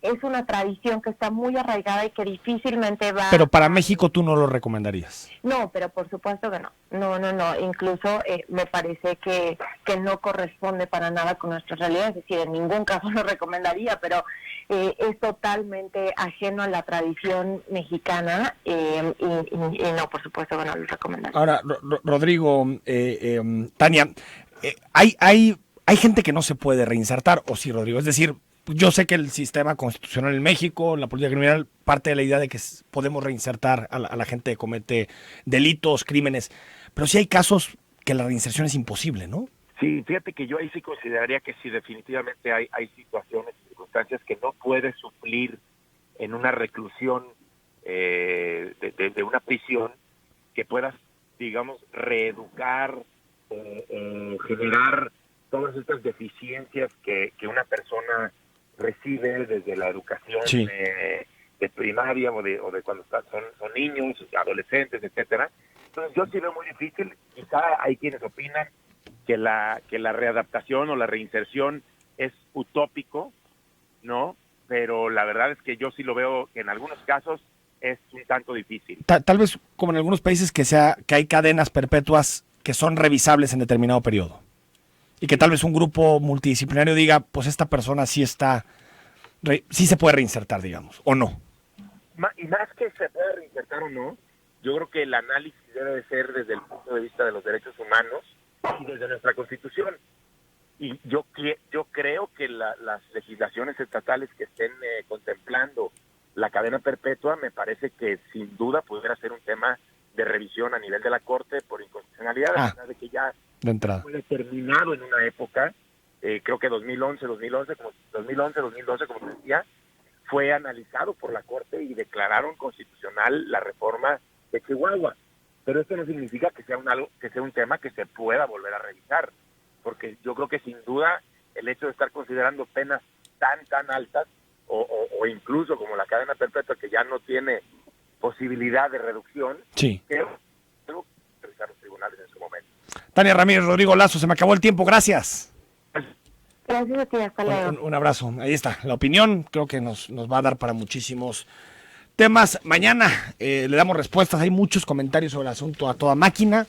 Es una tradición que está muy arraigada y que difícilmente va... Pero para México tú no lo recomendarías. No, pero por supuesto que no. No. Incluso me parece que no corresponde para nada con nuestra realidad. Es decir, en ningún caso lo recomendaría, pero es totalmente ajeno a la tradición mexicana y no, por supuesto que no lo recomendaría. Ahora, Rodrigo, Tania, hay gente que no se puede reinsertar, ¿o sí, Rodrigo? Es decir, yo sé que el sistema constitucional en México, la política criminal, parte de la idea de que podemos reinsertar a la gente que comete delitos, crímenes, pero sí hay casos que la reinserción es imposible, ¿no? Sí, fíjate que yo ahí sí consideraría que sí, definitivamente hay situaciones y circunstancias que no puedes suplir en una reclusión de una prisión, que puedas, digamos, reeducar, generar todas estas deficiencias que una persona recibe desde la educación Sí. de primaria o de cuando son niños, adolescentes, etcétera. Entonces yo sí veo muy difícil. Quizá hay quienes opinan que la readaptación o la reinserción es utópico, ¿no? Pero la verdad es que yo sí lo veo que en algunos casos es un tanto difícil. Tal vez como en algunos países que hay cadenas perpetuas que son revisables en determinado periodo. Y que tal vez un grupo multidisciplinario diga, pues esta persona sí sí se puede reinsertar, digamos, o no. Y más que se pueda reinsertar o no, yo creo que el análisis debe de ser desde el punto de vista de los derechos humanos y desde nuestra Constitución. Y yo creo que las legislaciones estatales que estén contemplando la cadena perpetua, me parece que sin duda pudiera ser un tema de revisión a nivel de la Corte por inconstitucionalidad, a pesar de que ya de entrada fue determinado en una época, creo que 2011, como te decía, fue analizado por la Corte y declararon constitucional la reforma de Chihuahua. Pero esto no significa que sea un tema que se pueda volver a revisar, porque yo creo que sin duda el hecho de estar considerando penas tan altas o incluso como la cadena perpetua que ya no tiene posibilidad de reducción, sí. Creo que revisar los tribunales en su momento. Tania Ramírez, Rodrigo Lazo, se me acabó el tiempo, gracias. Gracias a ti, hasta luego. Un abrazo, ahí está, la opinión creo que nos va a dar para muchísimos temas. Mañana le damos respuestas, hay muchos comentarios sobre el asunto a toda máquina,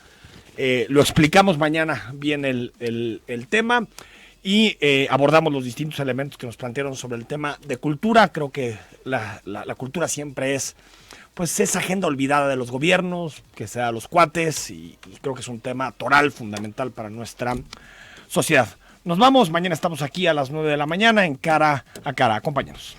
lo explicamos mañana bien el tema y abordamos los distintos elementos que nos plantearon sobre el tema de cultura. Creo que la cultura siempre es esa agenda olvidada de los gobiernos, que sea los cuates, y creo que es un tema toral, fundamental para nuestra sociedad. Nos vamos, mañana estamos aquí a las 9 de la mañana en Cara a Cara. Acompáñanos.